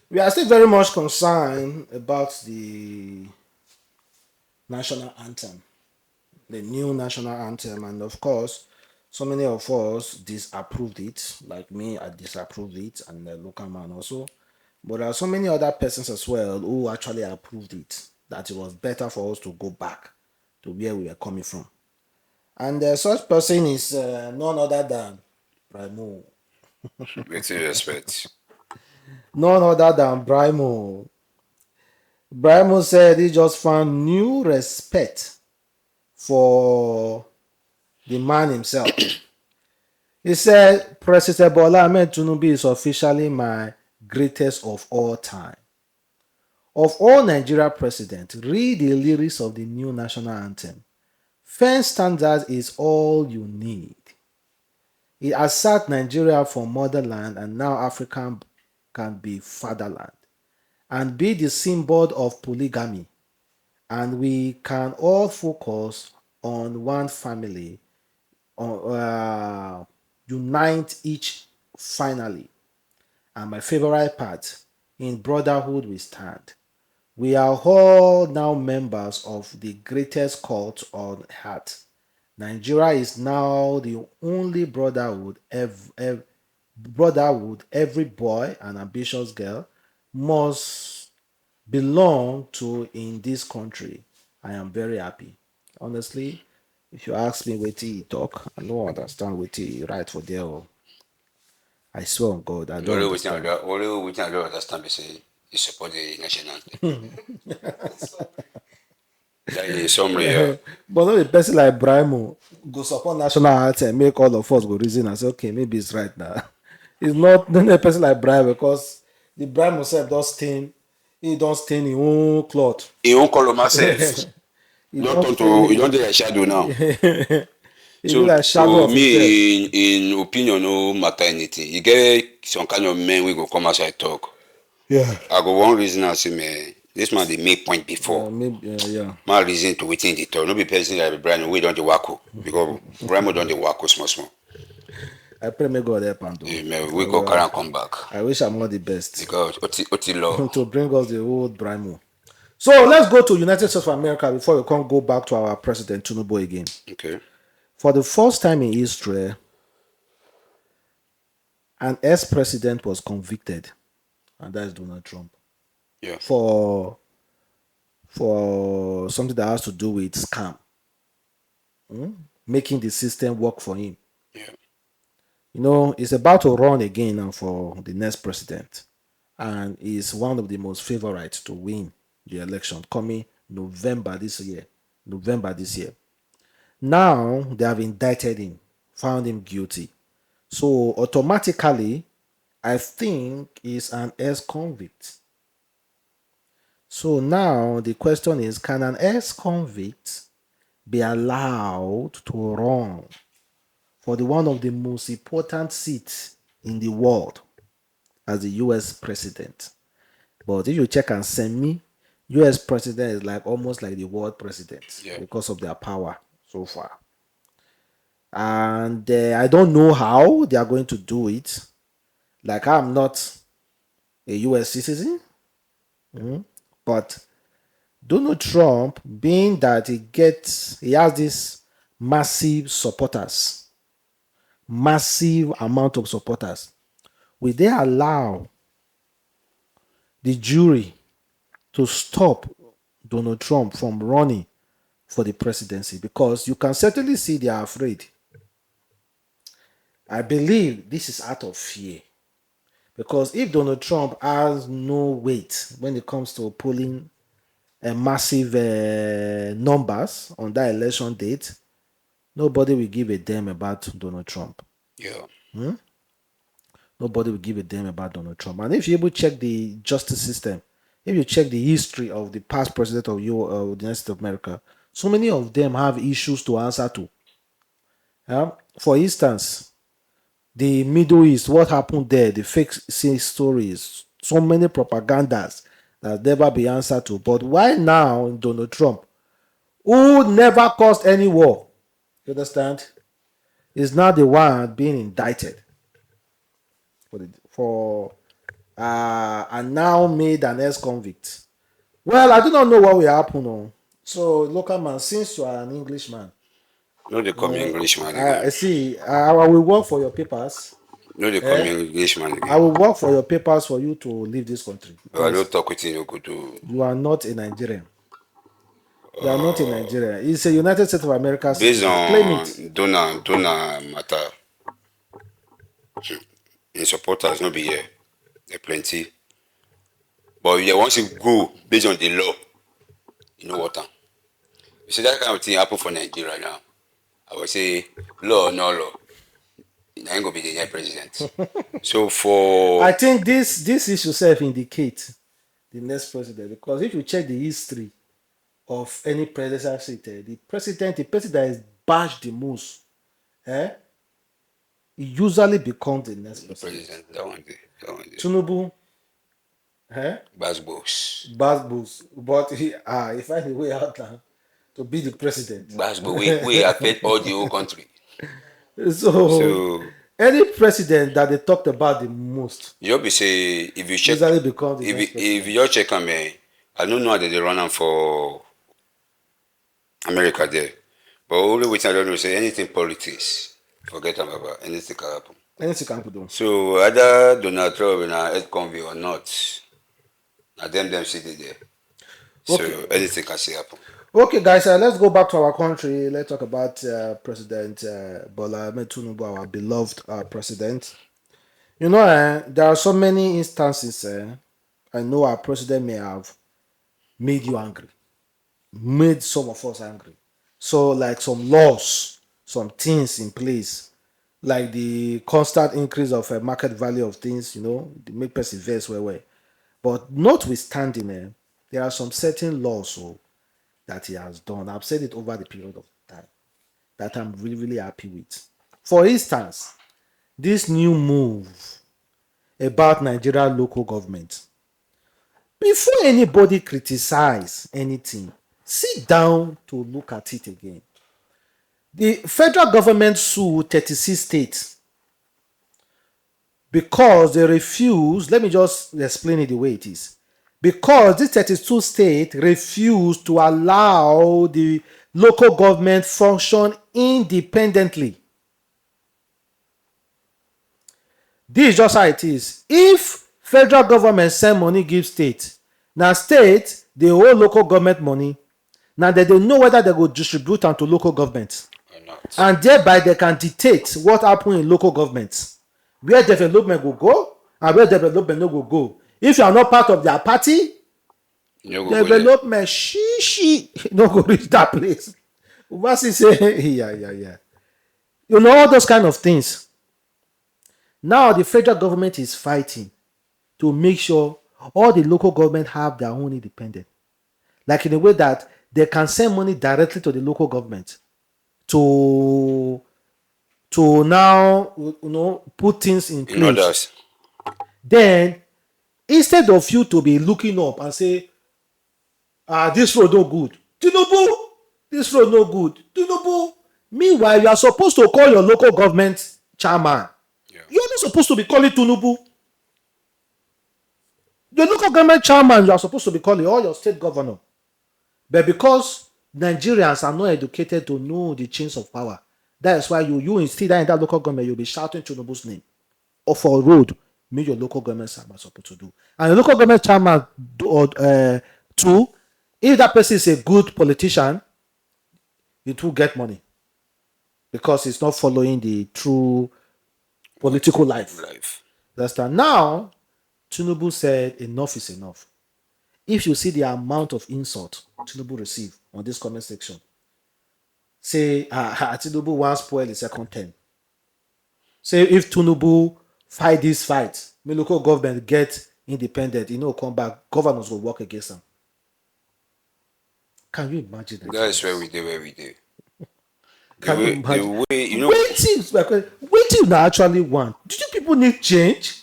We are still very much concerned about the national anthem, the new national anthem, and of course, so many of us disapproved it. Like me, I disapproved it, and the local man also. But there are so many other persons as well who actually approved it. That it was better for us to go back to where we were coming from. And such person is none other than Brymo. With respect. None other than Brymo. Brymo said he just found new respect for the man himself. He said President Bola Ahmed Tinubu is officially my greatest of all time. Of all Nigeria presidents, read the lyrics of the new national anthem. First standards is all you need. It asserts Nigeria for motherland and now Africa can be fatherland and be the symbol of polygamy. And we can all focus on one family, unite each finally. And my favorite part, in brotherhood we stand. We are all now members of the greatest cult on earth. Nigeria is now the only brotherhood every boy and ambitious girl must belong to in this country. I am very happy. Honestly, if you ask me what he talk, I don't understand what he write for there. Oh. I swear on God, I don't understand. Only we can understand be say you support the national anthem. That is summary. But not a person like Brymo go support national anthem, make all of us go reason and say, okay, maybe it's right now. It's not a person like Brymo because the Brymo himself does stain, he don't stain his own cloth. He won't call him myself. He Don't don't turn stain to you it. don't take a shadow now. He be So like shadow to of himself. me, in opinion, no matter anything. You get some kind of men we go come outside talk. Yeah. I go one reason I say man, this man dey make point before. Maybe, yeah. My reason to within the talk. No be person like Brian we don't dey wacko because Brymo don't dey wacko small small. I pray may God help him though. Man, we go carry and come back I wish I'm all the best because oti law. to bring us the old Brymo. So let's go to United States of America before we can go back to our president Tinubu again. Okay. For the first time in history, an ex-president was convicted, and that is Donald Trump, Yeah. for something that has to do with scam, making the system work for him. Yeah. You know, he's about to run again now for the next president, and is one of the most favorite to win the election coming November this year. November this year. Now they have indicted him, found him guilty. So automatically, I think he's an ex-convict. So now the question is, can an ex-convict be allowed to run for the one of the most important seats in the world as the US president? But if you check and send me, US president is like almost like the world president Yeah. because of their power so far. And I don't know how they are going to do it. Like I'm not a US citizen, but Donald Trump, being that he has this massive amount of supporters, will they allow the jury to stop Donald Trump from running for the presidency? Because you can certainly see they are afraid. I believe this is out of fear. Because if Donald Trump has no weight when it comes to polling massive numbers on that election date, nobody will give a damn about Donald Trump. Yeah. Nobody will give a damn about Donald Trump. And if you able to check the justice system, if you check the history of the past president of the United States of America, so many of them have issues to answer to. For instance, the Middle East, what happened there, the fake stories, so many propagandas that never be answered to. But why now Donald Trump, who never caused any war, you understand, is now the one being indicted for and now made an ex-convict. Well, I do not know what will happen. Oh. So, local man, since you are an Englishman, No, they call me Englishman again. I see. I will work for your papers. No, they call Eh? me Englishman I again. will work for your papers for you to leave this country But I because don't talk with you, go to you are not a Nigerian. You are not a Nigerian. It's a United States of America based citizen. Claim it. on donor matter. In supporters, no be here. There plenty. But yeah, once you go based on the law, you know what? You see that kind of thing happen for Nigeria now. I would say law or no law, I ain't gonna be the next president. So I for think this issue self indicate the next president because if you check the history of any presidency, the president that is bashed the most, eh, he usually becomes the next the president. president, that one day, Tinubu, eh, Bas boss. Basbos, but he find a way out now to be the president. Bas boss, we affect all the whole country. So So any president that they talked about the most you just be say if you check usually becomes the if next if president. you just check am I don't know how they run am for America there. But only wetin I don't know say anything politics, forget am about anything can happen. Anything can do. So either Donald Trump na head convict or not, na them still dey there. So Okay. anything can still happen. Okay, guys, let's go back to our country. Let's talk about President Bola Ahmed Tinubu, our beloved president. You know, there are so many instances. I know our president may have made you angry, made some of us angry. So, like some laws, some things in place, like the constant increase of market value of things, they make person vex well. But notwithstanding, there are some certain laws that he has done. I've said it over the period of time that I'm really, really happy with. For instance, this new move about Nigeria local government. Before anybody criticize anything, sit down to look at it again. The federal government sued 36 states because they refused. Let me just explain it the way it is. Because these 32 states refused to allow the local government function independently. This is just how it is. If federal government send money give state, now state dey owe local government money, now they don't know whether they go distribute am to local government, Or not. and thereby they can dictate what happen in local government, where development go and where development no go. If you are not part of their party, You no go there. development no go reach that place. Ubasi say yeah. You know all those kind of things. Now the federal government is fighting to make sure all the local government have their own independence. Like in a way that they can send money directly to the local government to now put things in In place. others, Then instead of you to be looking up and say, this road no good. Tinubu, this road no good. Tinubu. Meanwhile, you are supposed to call your local government chairman. yeah. You're not supposed to be calling Tinubu. The local government chairman, you are supposed to be calling, or your state governor. But because Nigerians are not educated to know the chains of power, that is why you instead in that local government, you'll be shouting Tinubu's name. Or for a road, make your local government chairman supposed to do. And the local government chairman too, if that person is a good politician, it will get money. Because it's not following the true political life. Understand? Now, Tinubu said enough is enough. If you see the amount of insult Tinubu received on this comment section, say Tinubu wants spoil the second term. Say if Tinubu fight this fight, may local government get independent, come back, governors will work against them. Can you imagine that? That is where we do. Can you imagine? The way What do you actually want? Do you people need change?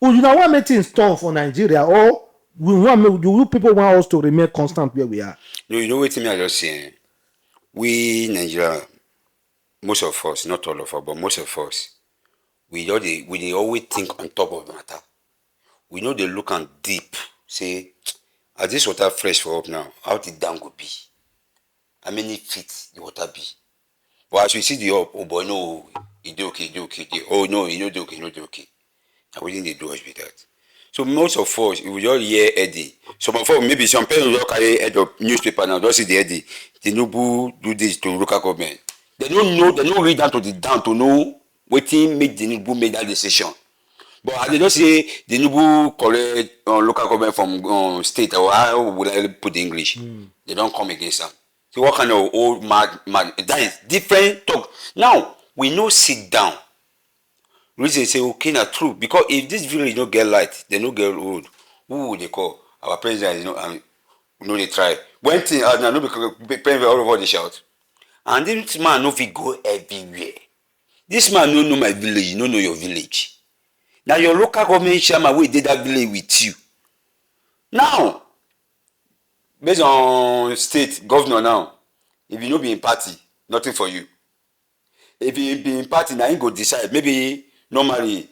Or you want make things turn for Nigeria, or you people want us to remain constant where we are? No, you know what me I just saying. We Nigeria, most of us, not all of us, but most of us, we always think on top of the matter. we know they look and deep. Say, as this water fresh for up now, how the dam go be? How many feet the water be? But as we see the up, oh boy, no, it do okay, do okay. Oh no, you know do okay, you know do okay. And we didn't do us with that. So most of us, we just hear Eddie. Some of us, maybe some parents will carry head of newspaper now, don't see the Eddie. Tinubu do this to local government. They don't know, they don't read down to the down to know wetin make Tinubu make that decision. But as they don't say Tinubu collect local government from state, or how would I put the English? They don't come against them. So what kind of old mad, that is different talk. Now, we no sit down. Reason say okay na true because if this village no get light, they no get road, who would they call? Our president is no dey try. When thing hard now, no be president all over dey shout. And this man no fit go everywhere. This man no know my village, no know your village. Na your local government chairman wey dey that village with you. Now, based on state governor now, if you no be in party, nothing for you. If you be in party, na him go decide. Maybe normally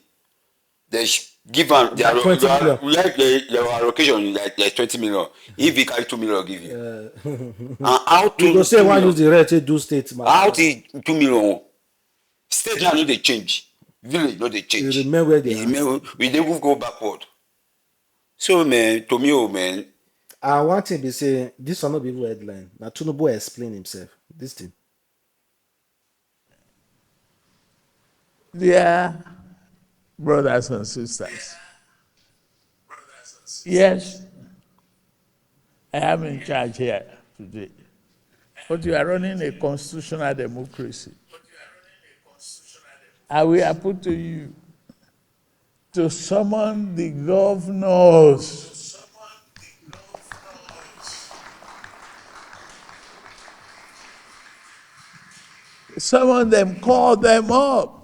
they give am their 20 million. like your allocation like 20 million. If he carry 2 million give you. And how to You go say why use the rent to do state matter. how to 2 million? State now no dey change. Village no dey change. You remain where they are. We dey go backward. So man, to me, oh man, And one thing they say, this one not be even headline. Now Tinubu explain himself. This thing. Dear brothers and sisters, yes, I am in charge here today, but you are running a constitutional democracy. I will put to you to summon the governors. Summon them, call them up.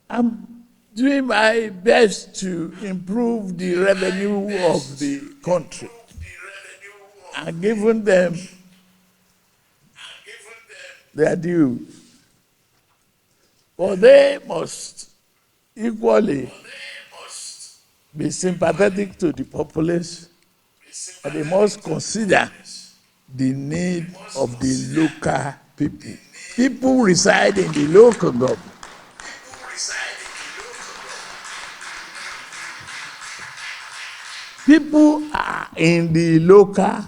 I'm doing my best to improve the revenue of the country and giving them their due. But they must equally be sympathetic to the populace, and they must consider the need of the local people. People reside in the local government. People are in the local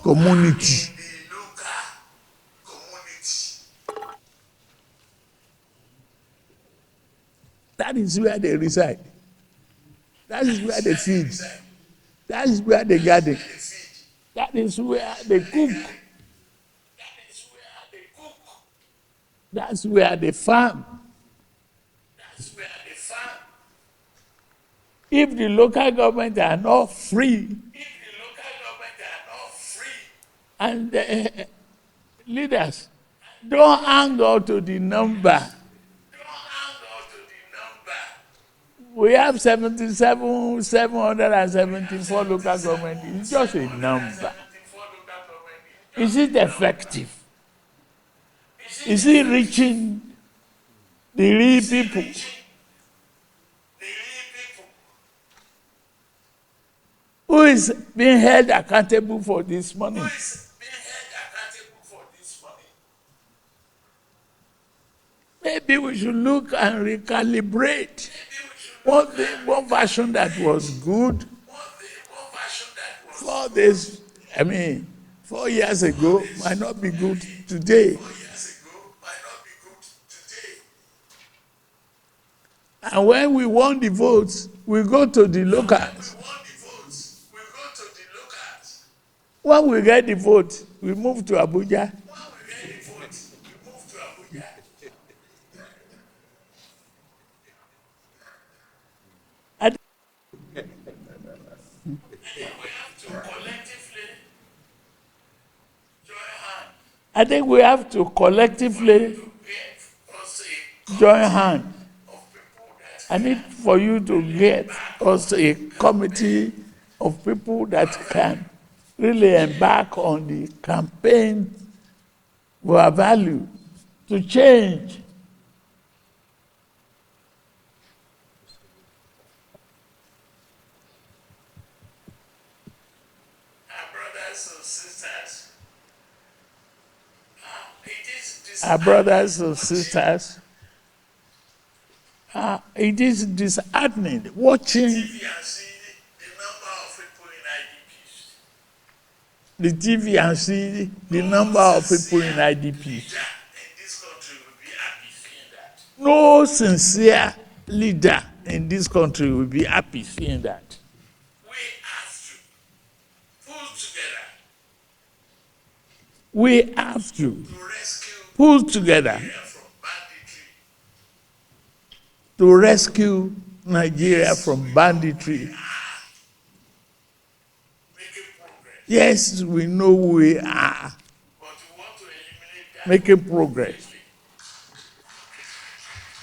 community. That is where they reside. That is where they feed. That is where they garden. That is where they cook. That's where they farm. If the local government are not free, and the leaders don't hang on to the number. We have 774 local government. It's just a number. Is it effective? Is it reaching the real people? Who is being held accountable for this money? Maybe we should look and recalibrate. One version that was good 4 years ago might not be good today. And when we won the votes, we go to the locals. When we get the vote, we move to Abuja. I think we have to collectively join hands. I need for you to get us a committee of people that can really embark on the campaign for our value to change Our brothers and sisters, it is disheartening watching the TV and see the number of people in IDPs. No sincere leader in this country will be happy seeing that. We have to pull together to rescue Nigeria from banditry. Yes, we know we are making progress,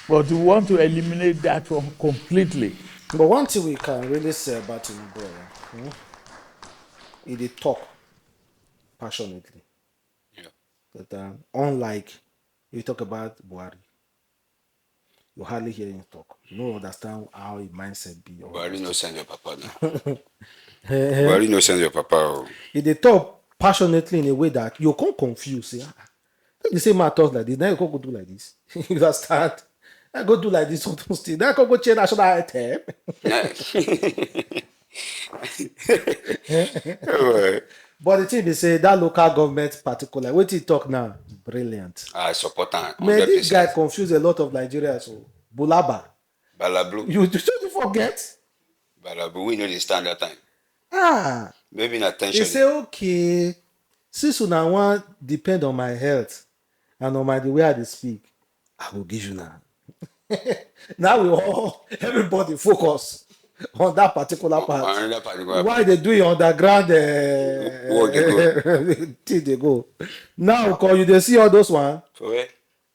but we want to eliminate that one completely. But one thing we can really say about Tinubu, he dey talk passionately. Yeah. But unlike you talk about Buhari, you hardly hear him talk. You don't understand how his mindset be. Buhari no send your papa now. Buhari no send your papa. Oh. He dey talk passionately in a way that you can't confuse. Say, the same man talk like this. Now you can't go do like this. You understand? I go do like this on those things. Then I can go change national item. But the thing they say that local government particular, what he talk now, brilliant. I support him. Man, this guy confused a lot of Nigerians. So Bulaba. Balablu. You forget? Balablu, we know they stand that time. Ah. Maybe in attention. They say, okay, since una want depend on my health and on the way I dey speak, I will give you now. Now everybody focus on that particular part. Why they do it underground till they go. Now, because you dey see all those one, for where?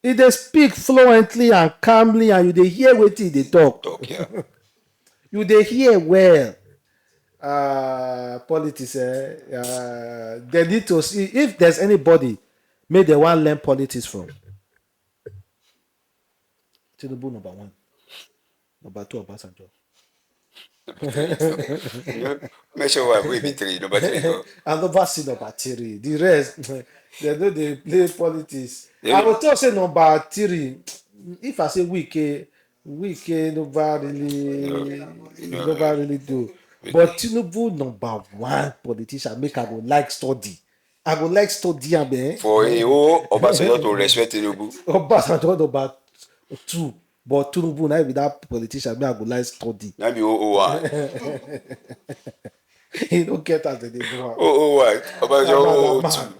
If they speak fluently and calmly and you dey hear wetin they talk. Yeah. You dey hear well. Politics, they need to see if there's anybody may they want learn politics from. Tinubu number 1. Number 2, Obasanjo. Make sure what we be 3, number 3 go. I never see number 3. The rest, they know they play politics. I will tell say number 3. If I say Wike nobody really do. But Tinubu number 1 politician make I go like study. I go like study am. For Obasanjo to respect Tinubu. Obasanjo number 2. But Tinubu now be that politician me I go like study. Now be 001. He don't get as they do. 001. Obasanjo 02.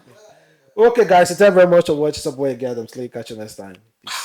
Okay, guys, thank you very much for watching. Some boy again. Adamslink. Catch you next time. Peace.